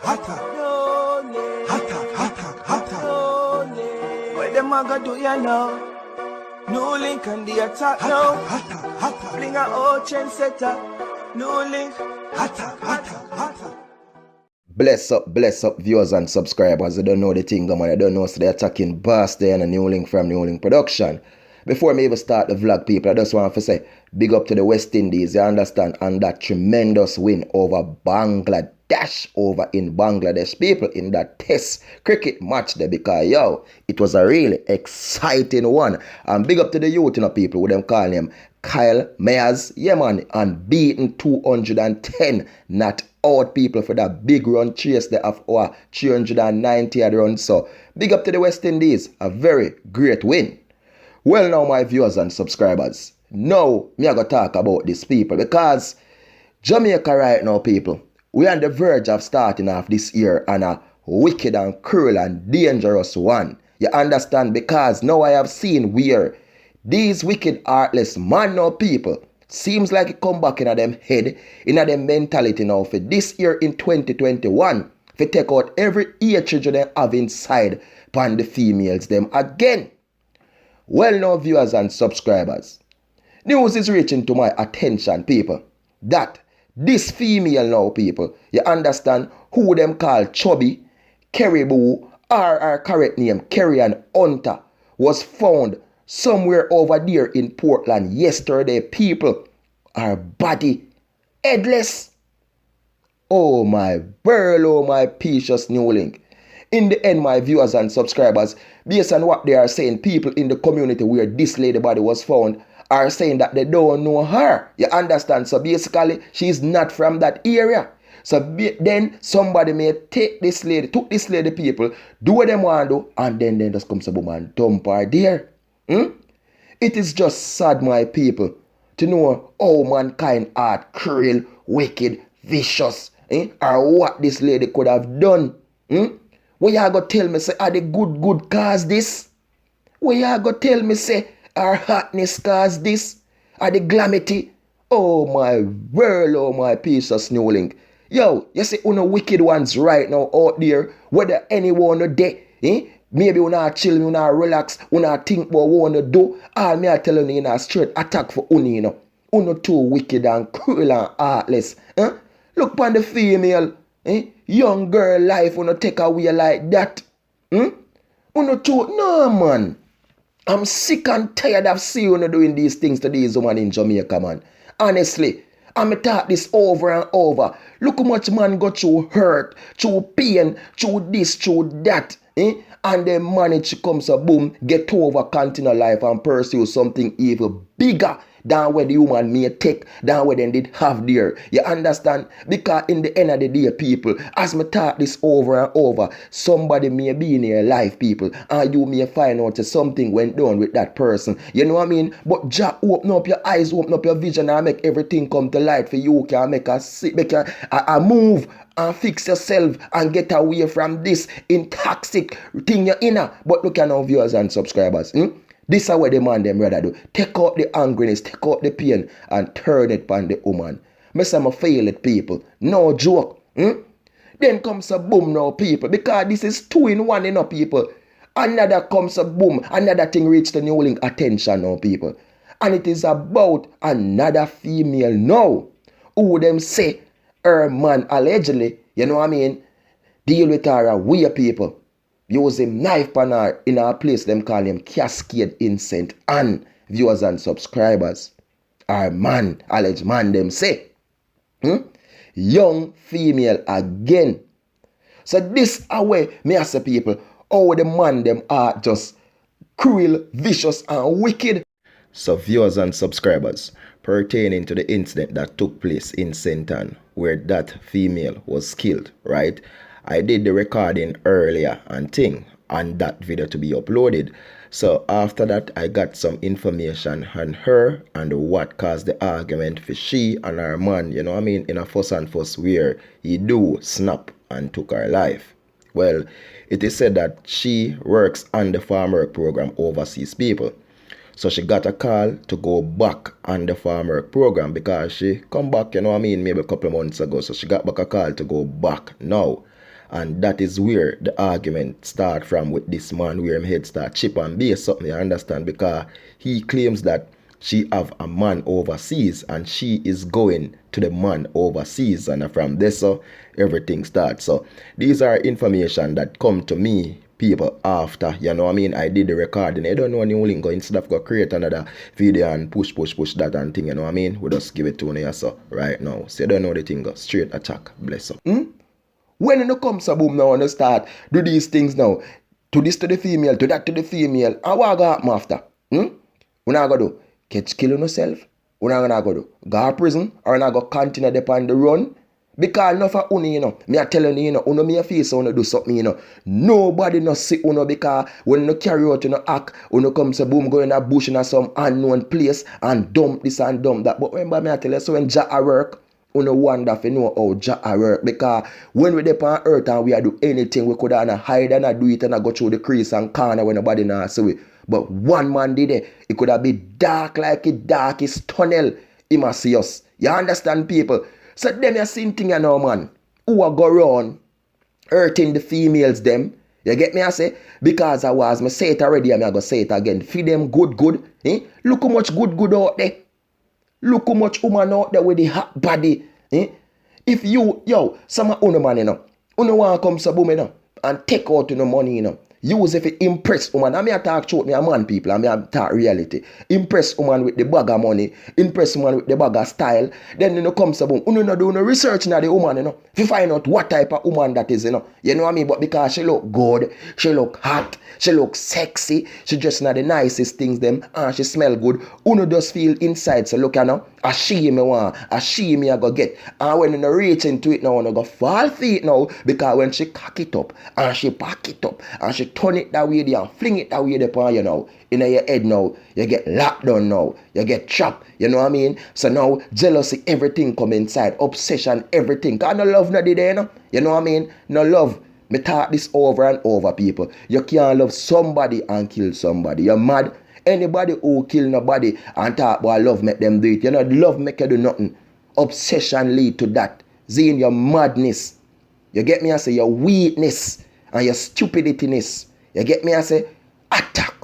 What them a go do ya now? NEWLINK and the attack now. Bring a old trendsetter. NEWLINK. Bless up viewers and subscribers. I don't know the thing, man. I don't know, so they're attacking Bass there and a NEWLINK from NEWLINK Production. Before me even start the vlog, people, I just want to say big up to the West Indies, you understand, and that tremendous win over Bangladesh, over in Bangladesh, people, in that test cricket match there, because, yo, it was a really exciting one. And big up to the youth, you know, people, with them calling him Kyle Mayers, yeah, man, and beating 210 not out, people, for that big run chase there of 390 runs. So, big up to the West Indies, a very great win. Well, now, my viewers and subscribers, now me I go talk about this, people, because Jamaica right now, people, we are on the verge of starting off this year on a wicked and cruel and dangerous one. You understand? Because now I have seen where these wicked, heartless man now, people, seems like it come back in them head, in them mentality now for this year in 2021, to take out every hatred they have inside upon the females them again. Well, now, viewers and subscribers, news is reaching to my attention, people, that this female now, people, you understand, who them call Chubby, Caribou, or her correct name, Carrion Hunter, was found somewhere over there in Portland yesterday, people. Her body headless. Oh my burl, oh my precious NEWLINK. In the end, my viewers and subscribers, based on what they are saying, people in the community where this lady body was found are saying that they don't know her. You understand? So basically, she's not from that area. So then somebody may take this lady, took this lady, people, do what they want to do, and then just comes a woman and dump her there. It is just sad, my people, to know how mankind are cruel, wicked, vicious, or what this lady could have done. What you go tell me, say, are the good cause this? What you go tell me, say, our hotness cause this? Are the glamity? Oh my world, oh my precious NEWLINK. Yo, you see, uno wicked ones right now out there, whether anyone or day, maybe you not chill, you not relax, you not think about what you do. All me are telling you, a straight attack for uno, you know. Uno too wicked and cruel and heartless. Look upon the female, young girl life, uno take away like that. Uno too, no man. I'm sick and tired of seeing you doing these things to these women in Jamaica, man. Honestly, I'm talk this over and over. Look how much man got through hurt, through pain, through this, through that. And they manage to come, so boom, get over, continue life and pursue something even bigger than what the human may take, than what they did have there. You understand? Because in the end of the day, people, as me talk this over and over, somebody may be in your life, people, and you may find out that something went down with that person. You know what I mean? But Jah open up your eyes, open up your vision, and make everything come to light for you. Can make a move and fix yourself and get away from this toxic thing you're in. But look at our viewers and subscribers. This is what the man them rather do. Take out the angriness, take out the pain, and turn it upon the woman. Me say me feel it, people. No joke. Then comes a boom now, people. Because this is 2 in 1, you know, people. Another comes a boom. Another thing reach the NEWLINK attention now, people. And it is about another female now. Who them say her man allegedly, you know what I mean, deal with her away, people. Use him knife on her in our place, them call him Cascade Innocent. And viewers and subscribers, our man, alleged man, them say, young female again. So this away, me as a people, how the man them are just cruel, vicious, and wicked. So viewers and subscribers, pertaining to the incident that took place in St. Ann, where that female was killed, right? I did the recording earlier and that video to be uploaded. So after that, I got some information on her and what caused the argument for she and her man, you know what I mean, in a fuss and fuss where he do snap and took her life. Well, it is said that she works on the farm work program overseas, people. So she got a call to go back on the farm work program because she come back, you know what I mean, maybe a couple of months ago. So she got back a call to go back now. And that is where the argument start from with this man, where him head start chip and base something, you understand? Because he claims that she have a man overseas and she is going to the man overseas, and from there so everything starts. So these are information that come to me, people, after, you know what I mean, I did the recording. I don't know NEWLINK, instead of go create another video and push that and thing, you know what I mean, we just give it to you so right now. So you don't know the thing, go straight attack, bless up. When it comes to boom now, and start do these things now, to this to the female, to that to the female, and what go happen after? What not go do? Catch killing yourself? What not go do? Go to prison? Or not go continue upon the run? Because enough of uno, you know, me a telling you, you know, uno me a face uno do something, you know. Nobody no see uno, because when you carry out, you know, act, uno comes to boom, go in a bush in some unknown place and dump this and dump that. But remember me I tell you, so when Jah work, uno wonder if you know how Jah work. Because when we dey on earth and we a do anything, we could hide and do it and go through the crease and corner when nobody know see we. But one man did it. It could have been dark like a darkest tunnel. He must see us. You understand, people? So them you seen thing you know, man, who a go around hurting the females them. You get me I say? Because I was, me say it already and I go say it again. Feed them good. Eh? Look how much good out there. Look how much woman out there with the hot body. Eh? If you, some uno man, you know, uno want come to boom, you know, and take out the money, you know. Use if it impress woman. I mean I talk short, me a man people, I mean I talk reality. Impress woman with the bag of money, impress woman with the bag of style. Then you know comes boom. You know do no research na the woman, you know. If you find out what type of woman that is, you know. You know what I mean? But because she look good, she look hot, she look sexy, she just not the nicest things them, and she smell good. Uno just feel inside, so look you know. A she me want, a she me I go get. And when you reach into it now, you go fall for it now. Because when she cock it up, and she pack it up, and she turn it that way there and fling it that way there upon you now. In your head now, you get locked down now. You get trapped, you know what I mean? So now, jealousy, everything come inside. Obsession, everything. Because no love not there, you know? You know what I mean? No love. Me talk this over and over, people. You can't love somebody and kill somebody. You're mad. Anybody who kill nobody and talk about love make them do it. You know, love make you do nothing. Obsession lead to that. See, in your madness. You get me? I say your weakness and your stupidityness. You get me? I say attack.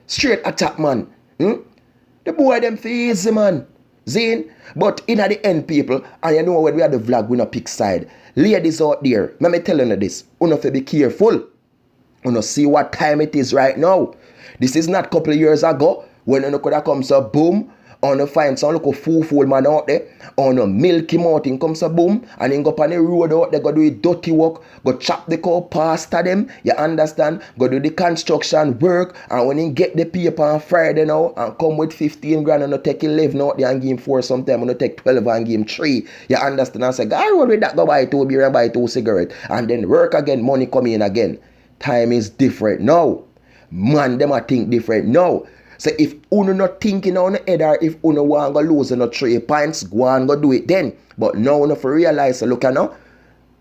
Straight attack, man. The boy them feel easy, man. Zine. But in at the end, people, and you know when we have the vlog, we no pick side. Ladies out there, let me tell you this. You have to be careful. You see what time it is right now. This is not a couple of years ago when you could have come so boom. On a find some little fool man out there, on a milky mountain comes a boom, and then go up on the road out there, go do it dirty work, go chop the cow past them, you understand, go do the construction work, and when you get the paper on Friday now, and come with 15 grand and you take 11 out there and give him 4 sometime, and you take 12 and give him 3, you understand, and say, go road with that, go buy 2 beer and buy 2 cigarettes, and then work again, money come in again. Time is different now. Man, them a think different now. So if uno not thinking on the head, or if uno want to lose 3 points, go and go do it then. But now uno for realize, so look now,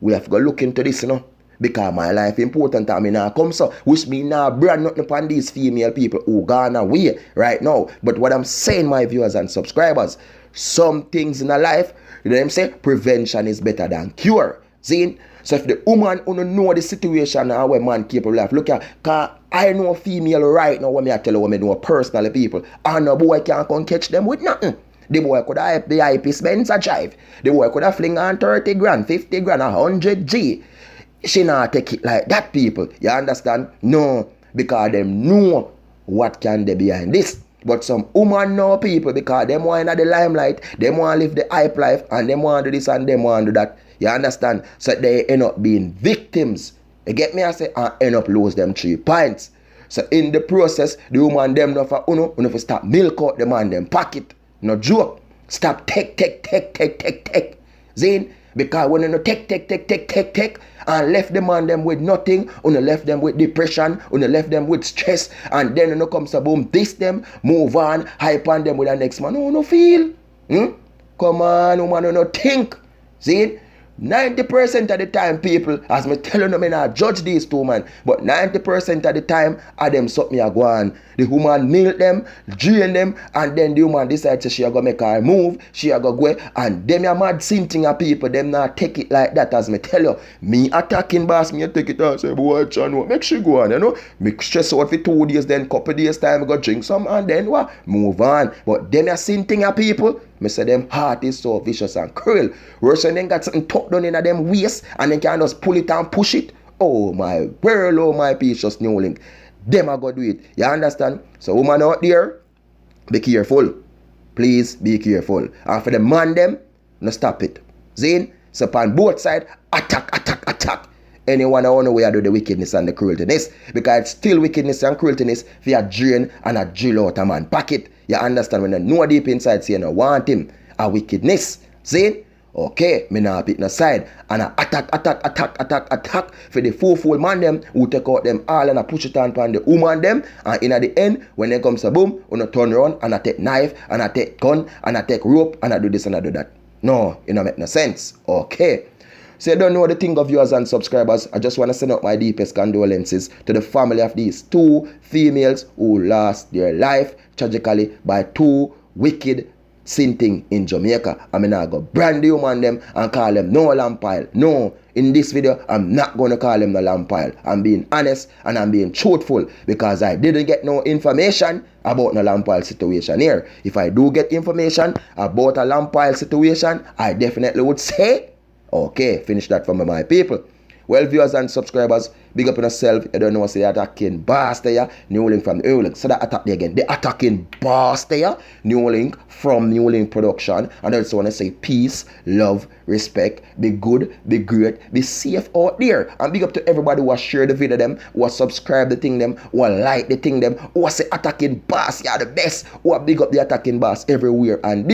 we have to go look into this, you know. Because my life important and me now come so. Which me now brand nothing upon these female people who gone away right now. But what I'm saying, my viewers and subscribers, some things in a life, you know what I'm saying, prevention is better than cure. See? So if the woman who know the situation and where man keep life, look at, cause I know a female right now, when me I tell you what me know personally people, and a boy can't come catch them with nothing. The boy could have the IP Benz a drive. The boy could have fling on 30 grand, 50 grand, 100 G. She not take it like that, people. You understand? No, because them know what can they behind this. But some woman know people because them want in the limelight, them want to live the hype life, and them want to do this and them want to do that. You understand? So they end up being victims. You get me? I say, and end up lose them 3 points. So in the process, the woman them know for uno for stop milk out the man them pocket. No joke. Stop take. Zine? Because when you take, and left the man them with nothing, uno left them with depression, uno left them with stress, and then uno comes to boom, diss them, move on, hype on them with the next man. Uno feel. Come on, woman, uno think. See? 90% of the time, people, as me telling them, I not judge these two, man, but 90% of the time, I them suck me a go on. The woman milk them, drain them, and then the woman decides she a go make her move, she a go go, and them a mad sinting of people, them not take it like that, as me tell you. Me attacking boss, me take it and say, boy, John, make she go on, you know. Me stress out for 2 days, then couple days time, I go drink some, and then what? Move on. But them a sinting of people, me say them heart is so vicious and cruel. Worse than them got something tucked down in them waist and then can just pull it and push it. Oh my world, oh my precious NEWLINK. Them are gonna do it. You understand? So woman out there, be careful. Please be careful. And for the man them, no stop it. Zane, so upon both sides, attack, attack, attack. Anyone I want to where I do the wickedness and the crueltiness. Because it's still wickedness and crueltiness for a drain and a drill out a man pocket. You understand? When you know deep inside say you don't want him. A wickedness. See? Okay, me not pick no side. And I attack for the fourfold man them who take out them all and I push it on the woman them. And in at the end, when they comes a boom, I turn around and I take knife and I take gun and I take rope and I do this and I do that. No, it don't make no sense. Okay. So you don't know the thing of viewers and subscribers. I just want to send out my deepest condolences to the family of these two females who lost their life tragically by two wicked sinting in Jamaica. I mean, I go brand the woman them and call them no lamp pile. No, in this video, I'm not going to call them no lamp pile. I'm being honest and I'm being truthful because I didn't get no information about no lamp pile situation here. If I do get information about a lamp pile situation, I definitely would say, okay, finish that for me, my people. Well, viewers and subscribers, big up on yourself. You don't know what's the attacking boss there. NEWLINK from NEWLINK. So that attack there again. The attacking boss there. NEWLINK from NEWLINK production. And I also want to say peace, love, respect. Be good, be great, be safe out there. And big up to everybody who has shared the video them, who has subscribed the thing them, who has liked the thing them, who has say attacking boss. Yeah, the best. Who have big up the attacking boss everywhere. And